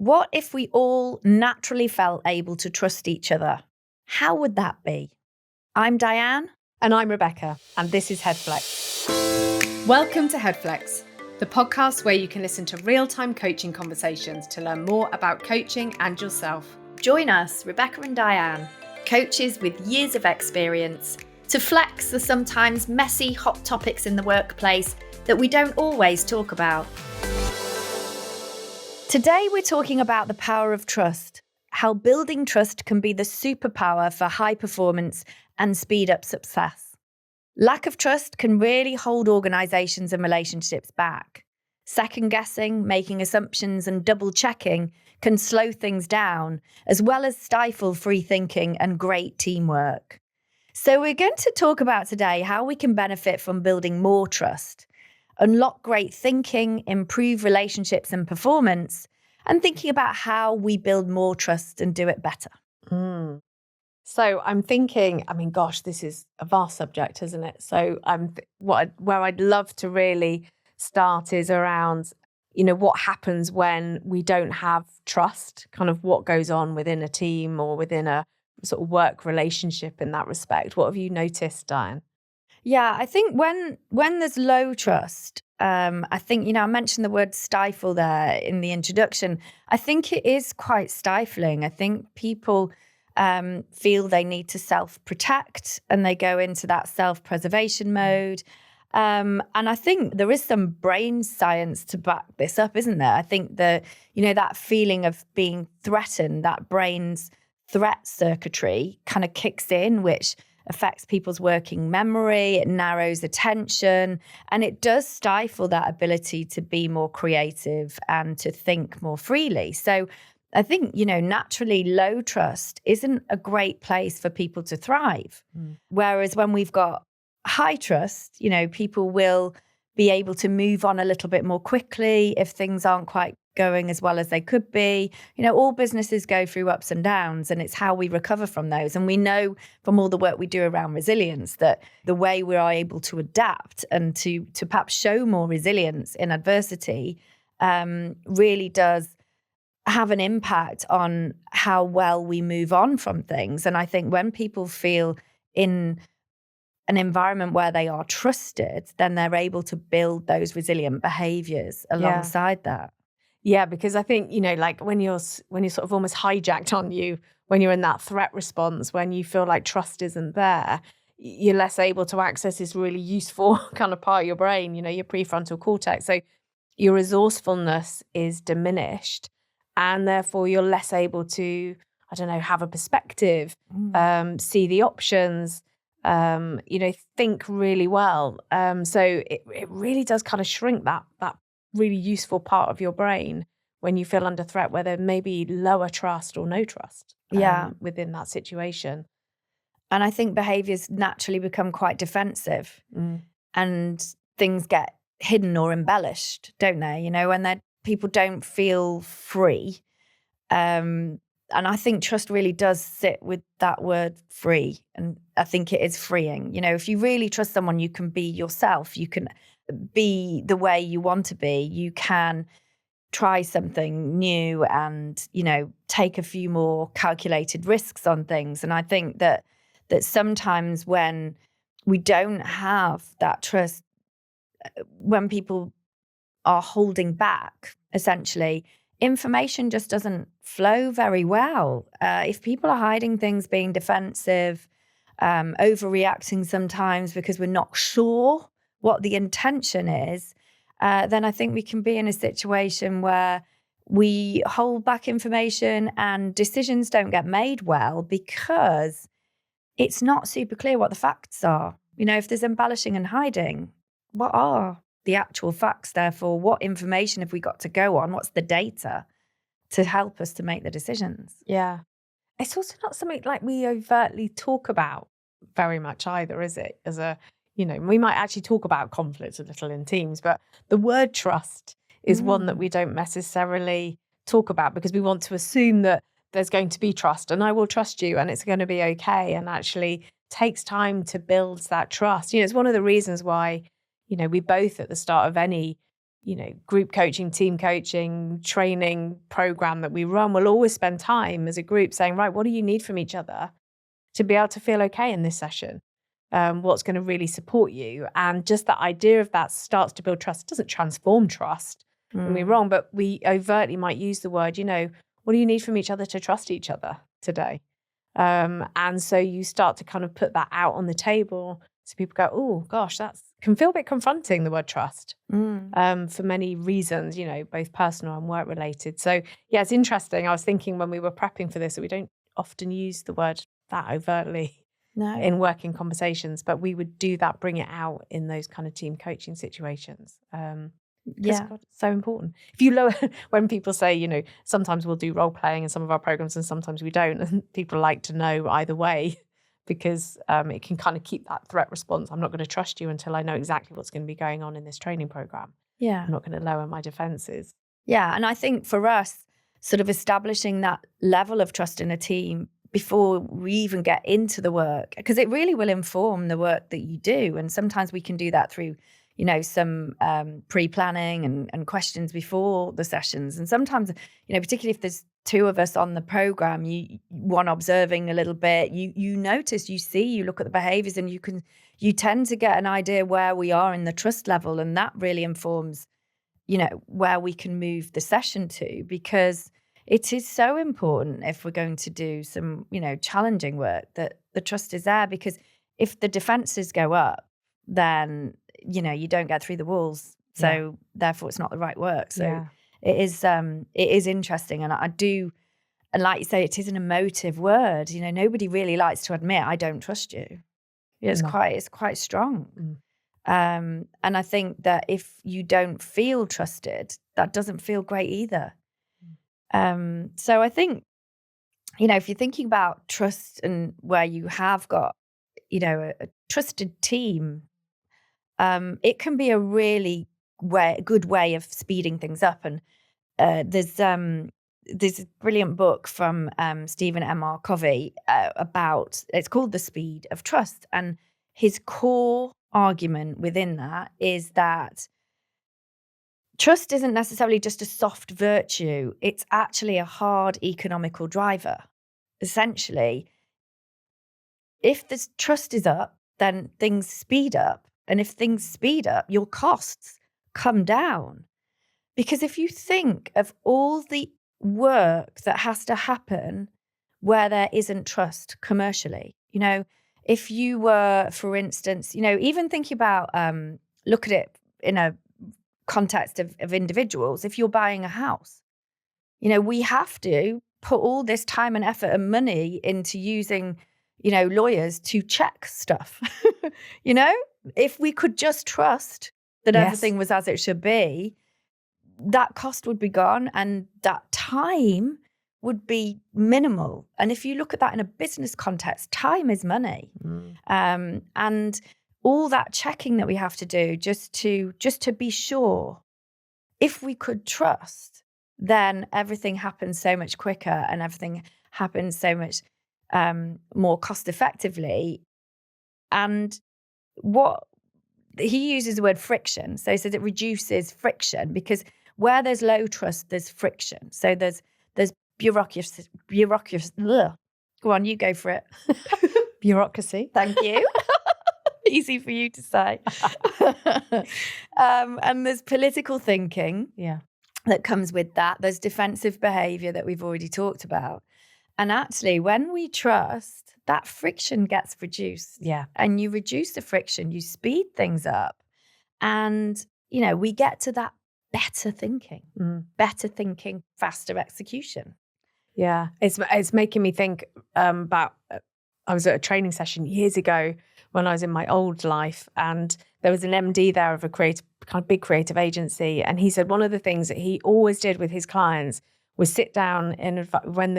What if we all naturally felt able to trust each other? How would that be? I'm Diane. And I'm Rebecca, and this is Headflex. Welcome to Headflex, the podcast where you can listen to real-time coaching conversations to learn more about coaching and yourself. Join us, Rebecca and Diane, coaches with years of experience, to flex the sometimes messy hot topics in the workplace that we don't always talk about. Today we're talking about the power of trust, how building trust can be the superpower for high performance and speed up success. Lack of trust can really hold organisations and relationships back. Second guessing, making assumptions and double checking can slow things down, as well as stifle free thinking and great teamwork. So we're going to talk about today how we can benefit from building more trust, unlock great thinking, improve relationships and performance, and thinking about how we build more trust and do it better. So I'm thinking, this is a vast subject, isn't it? So where I'd love to really start is around, what happens when we don't have trust, kind of what goes on within a team or within a sort of work relationship in that respect. What have you noticed, Diane? Yeah, I think when there's low trust, I think, I mentioned the word stifle there in the introduction. I think it is quite stifling. I think people feel they need to self-protect and they go into that self-preservation mode. And I think there is some brain science to back this up, isn't there? I think that feeling of being threatened, that brain's threat circuitry kind of kicks in, which affects people's working memory, it narrows attention, and it does stifle that ability to be more creative and to think more freely. So I think, naturally low trust isn't a great place for people to thrive. Whereas when we've got high trust, people will be able to move on a little bit more quickly if things aren't quite going as well as they could be. All businesses go through ups and downs, and it's how we recover from those. And we know from all the work we do around resilience that the way we are able to adapt and to perhaps show more resilience in adversity really does have an impact on how well we move on from things. And I think when people feel in an environment where they are trusted, then they're able to build those resilient behaviours alongside that. Yeah, because I think, like when you're sort of almost hijacked on you, when you're in that threat response, when you feel like trust isn't there, you're less able to access this really useful kind of part of your brain, your prefrontal cortex. So your resourcefulness is diminished, and therefore you're less able to, have a perspective, see the options, think really well. So it really does kind of shrink that really useful part of your brain when you feel under threat, where there may be lower trust or no trust within that situation. And I think behaviours naturally become quite defensive and things get hidden or embellished, don't they? When people don't feel free. And I think trust really does sit with that word free. And I think it is freeing. If you really trust someone, you can be yourself. You can be the way you want to be. You can try something new and, take a few more calculated risks on things. And I think that sometimes when we don't have that trust, when people are holding back, essentially, information just doesn't flow very well. If people are hiding things, being defensive, overreacting sometimes because we're not sure what the intention is, then I think we can be in a situation where we hold back information and decisions don't get made well because it's not super clear what the facts are. If there's embellishing and hiding, what are the actual facts? Therefore, what information have we got to go on? What's the data to help us to make the decisions? Yeah. It's also not something like we overtly talk about very much either, is it? We might actually talk about conflict a little in teams, but the word trust is one that we don't necessarily talk about because we want to assume that there's going to be trust and I will trust you and it's going to be okay. And actually takes time to build that trust. It's one of the reasons why, we both at the start of any group coaching, team coaching, training program that we run, we'll always spend time as a group saying, right, what do you need from each other to be able to feel okay in this session? What's going to really support you? And just that idea of that starts to build trust. It doesn't transform trust, don't get me wrong, but we overtly might use the word, what do you need from each other to trust each other today? And so you start to kind of put that out on the table. So people go, oh gosh, that can feel a bit confronting, the word trust, for many reasons, both personal and work related. So yeah, it's interesting. I was thinking when we were prepping for this that we don't often use the word that overtly in working conversations, but we would do that, bring it out in those kind of team coaching situations. God, it's so important. If you lower, when people say, sometimes we'll do role playing in some of our programs and sometimes we don't, and people like to know either way, because it can kind of keep that threat response. I'm not going to trust you until I know exactly what's going to be going on in this training program. Yeah. I'm not going to lower my defenses. Yeah. And I think for us, sort of establishing that level of trust in a team before we even get into the work, because it really will inform the work that you do. And sometimes we can do that through some pre-planning and questions before the sessions. And sometimes, particularly if there's two of us on the program, one observing a little bit, you notice, you look at the behaviors, and you tend to get an idea where we are in the trust level. And that really informs, where we can move the session to, because it is so important if we're going to do some, challenging work, that the trust is there. Because if the defenses go up, then you don't get through the walls, so therefore it's not the right work. So it is interesting, and I do, and like you say, it is an emotive word. Nobody really likes to admit I don't trust you. It's quite strong. And I think that if you don't feel trusted, that doesn't feel great either. So I think if you're thinking about trust and where you have got a trusted team, it can be a really good way of speeding things up. And there's a brilliant book from Stephen M. R. Covey it's called The Speed of Trust. And his core argument within that is that trust isn't necessarily just a soft virtue. It's actually a hard economical driver. Essentially, if the trust is up, then things speed up. And if things speed up, your costs come down. Because if you think of all the work that has to happen where there isn't trust commercially, if you were, for instance, even thinking about, look at it in a context of individuals, if you're buying a house, we have to put all this time and effort and money into using, lawyers to check stuff, If we could just trust that everything was as it should be, that cost would be gone and that time would be minimal. And if you look at that in a business context, time is money. And all that checking that we have to do just to be sure, if we could trust, then everything happens so much quicker and everything happens so much more cost effectively. And what he uses the word friction. So he says it reduces friction, because where there's low trust, there's friction. So there's bureaucracy. Ugh. Go on, you go for it. Bureaucracy. Thank you. Easy for you to say. And there's political thinking that comes with that. There's defensive behaviour that we've already talked about. And actually, when we trust, that friction gets reduced. Yeah. And you reduce the friction, you speed things up. And, we get to that better thinking, faster execution. Yeah. It's making me think about, I was at a training session years ago when I was in my old life, and there was an MD there of a big creative agency. And he said one of the things that he always did with his clients was sit down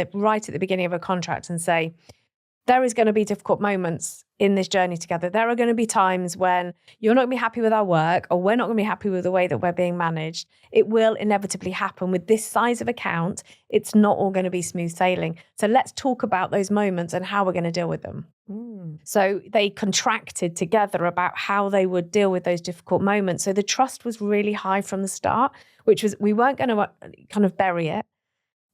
right at the beginning of a contract and say, there is going to be difficult moments in this journey together. There are going to be times when you're not going to be happy with our work, or we're not going to be happy with the way that we're being managed. It will inevitably happen. With this size of account, it's not all going to be smooth sailing. So let's talk about those moments and how we're going to deal with them. So they contracted together about how they would deal with those difficult moments. So the trust was really high from the start, which was, we weren't going to kind of bury it.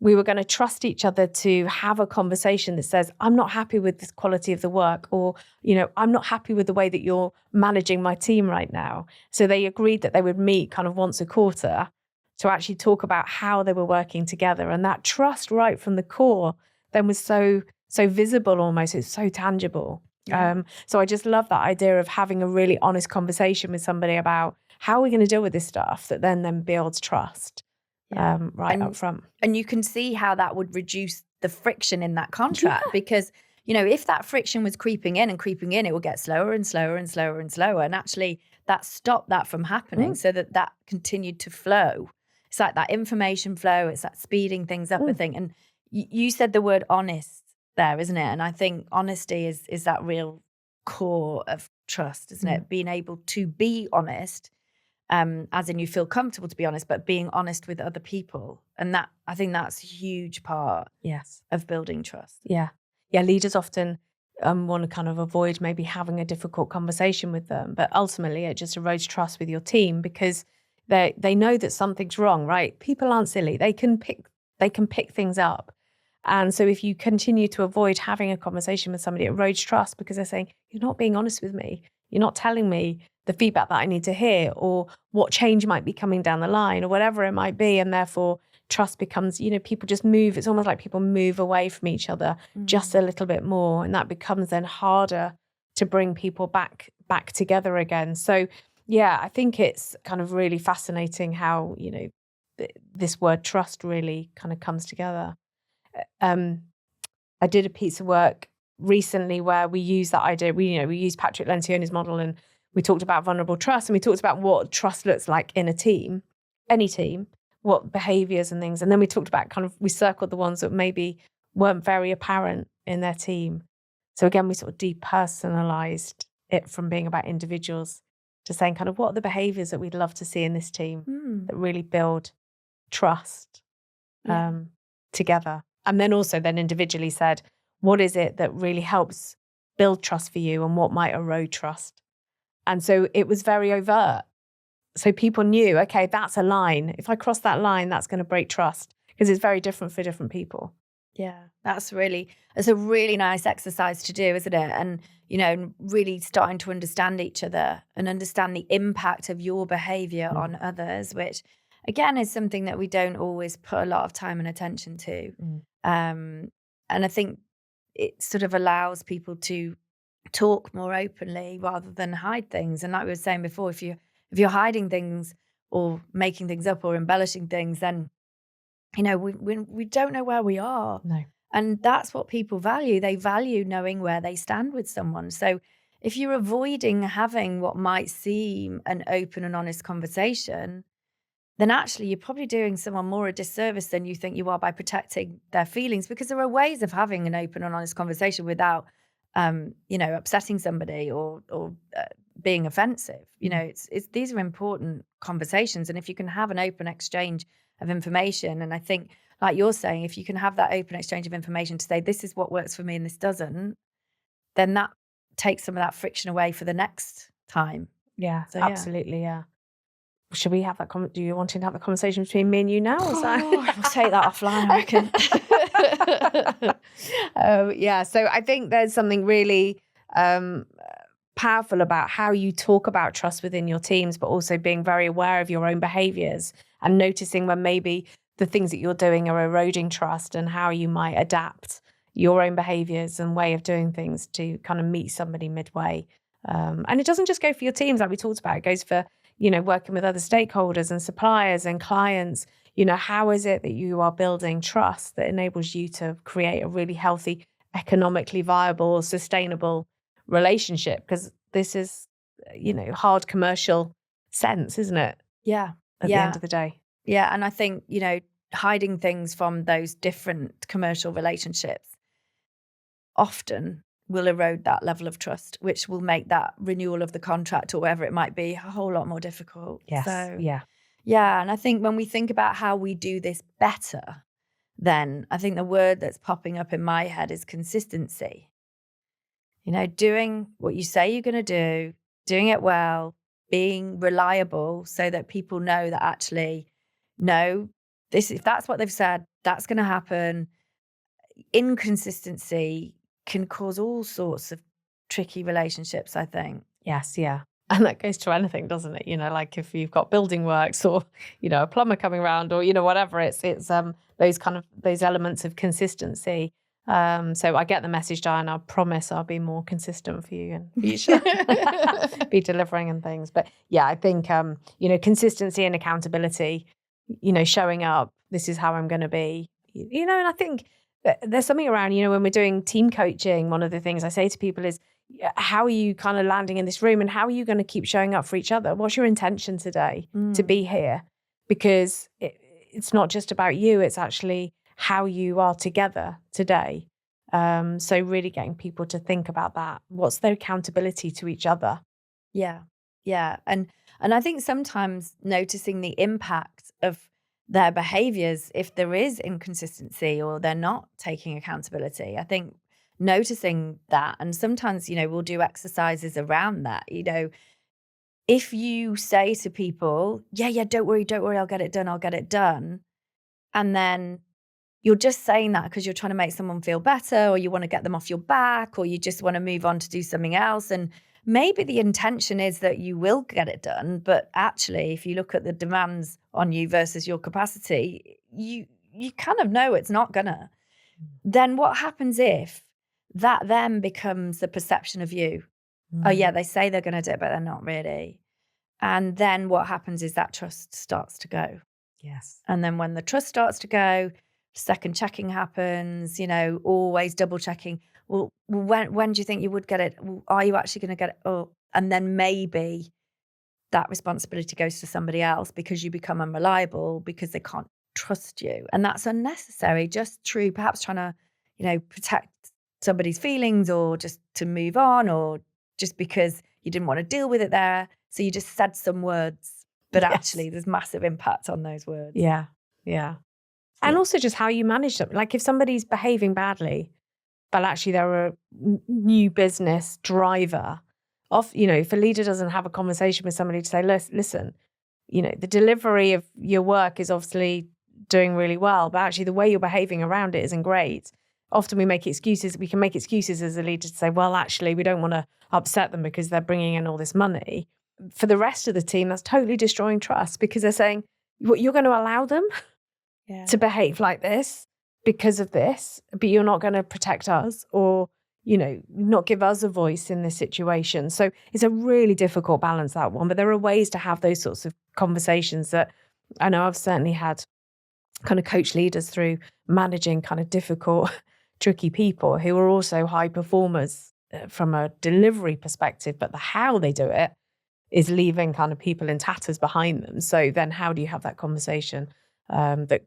We were going to trust each other to have a conversation that says, I'm not happy with this quality of the work, or, I'm not happy with the way that you're managing my team right now. So they agreed that they would meet kind of once a quarter to actually talk about how they were working together. And that trust right from the core then was so visible almost. It's so tangible. Yeah. So I just love that idea of having a really honest conversation with somebody about how are we going to deal with this stuff that then builds trust. Up front. And you can see how that would reduce the friction in that contract, because, if that friction was creeping in, it would get slower and slower and slower and slower. And actually that stopped that from happening so that continued to flow. It's like that information flow. It's that speeding things up, I think. And you said the word honest there, isn't it? And I think honesty is that real core of trust, isn't it? Being able to be honest. As in you feel comfortable to be honest, but being honest with other people. And that, I think that's a huge part of building trust. Yeah. Leaders often want to kind of avoid maybe having a difficult conversation with them, but ultimately it just erodes trust with your team, because they know that something's wrong, right? People aren't silly. They can pick things up. And so if you continue to avoid having a conversation with somebody, it erodes trust, because they're saying, you're not being honest with me. You're not telling me the feedback that I need to hear, or what change might be coming down the line, or whatever it might be. And therefore trust becomes, people just move. It's almost like people move away from each other just a little bit more. And that becomes then harder to bring people back together again. So yeah, I think it's kind of really fascinating how, this word trust really kind of comes together. I did a piece of work recently where we use that idea. We used Patrick Lencioni's model, and we talked about vulnerable trust, and we talked about what trust looks like in a team, any team, what behaviors and things. And then we talked about we circled the ones that maybe weren't very apparent in their team. So again, we sort of depersonalized it from being about individuals to saying kind of what are the behaviors that we'd love to see in this team that really build trust together. And then also then individually said, what is it that really helps build trust for you, and what might erode trust? And so it was very overt. So people knew, okay, that's a line. If I cross that line, that's going to break trust, because it's very different for different people. Yeah, it's a really nice exercise to do, isn't it? And, really starting to understand each other and understand the impact of your behavior on others, which again is something that we don't always put a lot of time and attention to. And I think it sort of allows people to talk more openly rather than hide things. And like we were saying before, if you're hiding things or making things up or embellishing things, then we don't know where we are. No. And that's what people value. They value knowing where they stand with someone. So if you're avoiding having what might seem an open and honest conversation, then actually you're probably doing someone more a disservice than you think you are by protecting their feelings, because there are ways of having an open and honest conversation without upsetting somebody or being offensive. These are important conversations. And if you can have an open exchange of information, and I think, like you're saying, if you can have that open exchange of information to say, this is what works for me and this doesn't, then that takes some of that friction away for the next time. Yeah, so, absolutely, yeah. Should we have that? Do you want to have the conversation between me and you now? We'll take that offline, I reckon. So I think there's something really powerful about how you talk about trust within your teams, but also being very aware of your own behaviors and noticing when maybe the things that you're doing are eroding trust, and how you might adapt your own behaviors and way of doing things to kind of meet somebody midway. And it doesn't just go for your teams like we talked about. It goes for, working with other stakeholders and suppliers and clients. How is it that you are building trust that enables you to create a really healthy, economically viable, sustainable relationship? Because this is, hard commercial sense, isn't it? Yeah. At the end of the day. Yeah. And I think, hiding things from those different commercial relationships often will erode that level of trust, which will make that renewal of the contract or whatever it might be a whole lot more difficult. Yes. So, yeah. And I think when we think about how we do this better, then I think the word that's popping up in my head is consistency. Doing what you say you're going to do, doing it well, being reliable so that people know that actually, no, if that's what they've said, that's going to happen. Inconsistency can cause all sorts of tricky relationships, I think. Yes, yeah. And that goes to anything, doesn't it? Like if you've got building works or, a plumber coming around or, whatever, it's those elements of consistency. So I get the message, Diane. I promise I'll be more consistent for you in future. Be delivering and things. But yeah, I think, consistency and accountability, showing up, this is how I'm going to be, and I think there's something around, when we're doing team coaching, one of the things I say to people is, how are you kind of landing in this room and how are you going to keep showing up for each other? What's your intention today to be here? Because it's not just about you, it's actually how you are together today. So really getting people to think about that. What's their accountability to each other? Yeah. And I think sometimes noticing the impact of their behaviors, if there is inconsistency or they're not taking accountability, I think noticing that, and sometimes, we'll do exercises around that. If you say to people, yeah, don't worry, I'll get it done. And then you're just saying that because you're trying to make someone feel better, or you want to get them off your back, or you just want to move on to do something else. And maybe the intention is that you will get it done, but actually, if you look at the demands on you versus your capacity, you kind of know it's not gonna. Then what happens if that then becomes the perception of you? Oh yeah, they say they're gonna do it, but they're not really. And then what happens is that trust starts to go. Yes. And then when the trust starts to go, second checking happens, always double checking. Well, when do you think you would get it? Well, are you actually going to get it? Oh, and then maybe that responsibility goes to somebody else because you become unreliable because they can't trust you. And that's unnecessary, just through perhaps trying to, protect somebody's feelings or just to move on, or just because you didn't want to deal with it there. So you just said some words, but actually there's massive impact on those words. Yeah. And also just how you manage them. Like if somebody's behaving badly, but actually they're a new business driver, if a leader doesn't have a conversation with somebody to say, listen, the delivery of your work is obviously doing really well, but actually the way you're behaving around it isn't great. Often we make excuses. We can make excuses as a leader to say, well, actually, we don't want to upset them because they're bringing in all this money. For the rest of the team, that's totally destroying trust, because they're saying, what, you're going to allow them to behave like this because of this, but you're not going to protect us or, not give us a voice in this situation. So it's a really difficult balance, that one. But there are ways to have those sorts of conversations that I know I've certainly had kind of coach leaders through managing kind of difficult, tricky people who are also high performers from a delivery perspective, but the how they do it is leaving kind of people in tatters behind them. So then how do you have that conversation that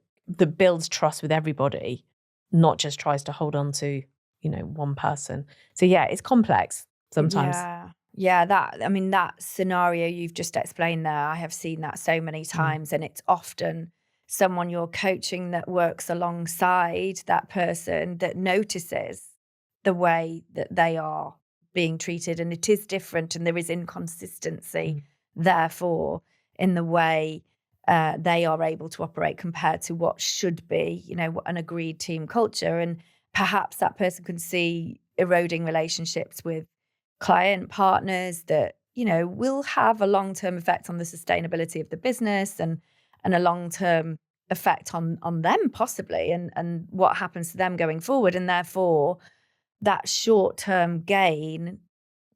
builds trust with everybody, not just tries to hold on to, one person? So yeah, it's complex sometimes. Yeah, that scenario you've just explained there, I have seen that so many times, and it's often someone you're coaching that works alongside that person that notices the way that they are being treated, and it is different, and there is inconsistency therefore in the way they are able to operate compared to what should be, an agreed team culture. And perhaps that person can see eroding relationships with client partners that, will have a long-term effect on the sustainability of the business and a long-term effect on them possibly, and what happens to them going forward. And therefore that short-term gain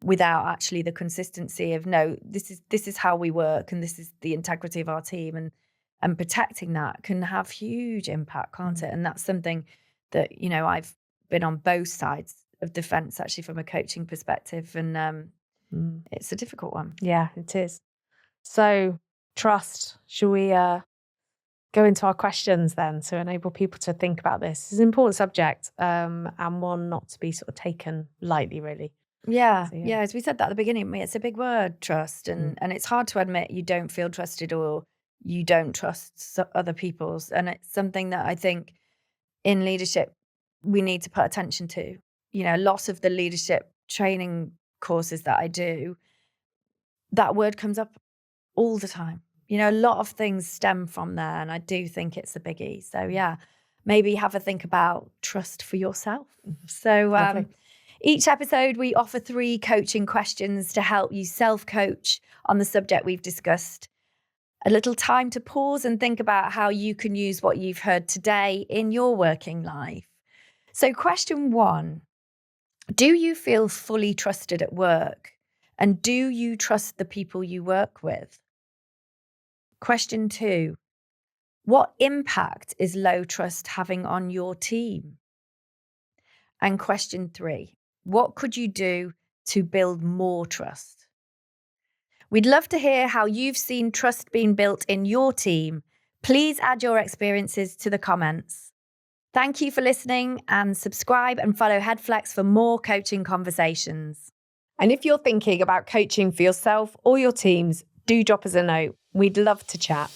without actually the consistency of, no, this is how we work and this is the integrity of our team, and protecting that can have huge impact, can't it? And that's something that, I've been on both sides of the fence actually from a coaching perspective, and it's a difficult one. Yeah, it is. So trust, shall we go into our questions then to enable people to think about this. It's an important subject, and one not to be sort of taken lightly, really. Yeah, So, yeah. As we said that at the beginning, it's a big word, trust, and it's hard to admit you don't feel trusted or you don't trust other people's. And it's something that I think in leadership we need to put attention to. You know, lots of the leadership training courses that I do, that word comes up all the time. You know, a lot of things stem from there, and I do think it's a biggie. So yeah, maybe have a think about trust for yourself. So each episode we offer 3 coaching questions to help you self-coach on the subject we've discussed. A little time to pause and think about how you can use what you've heard today in your working life. So question 1, do you feel fully trusted at work? And do you trust the people you work with? Question 2, what impact is low trust having on your team? And question 3, what could you do to build more trust? We'd love to hear how you've seen trust being built in your team. Please add your experiences to the comments. Thank you for listening, and subscribe and follow Headflex for more coaching conversations. And if you're thinking about coaching for yourself or your teams, do drop us a note. We'd love to chat.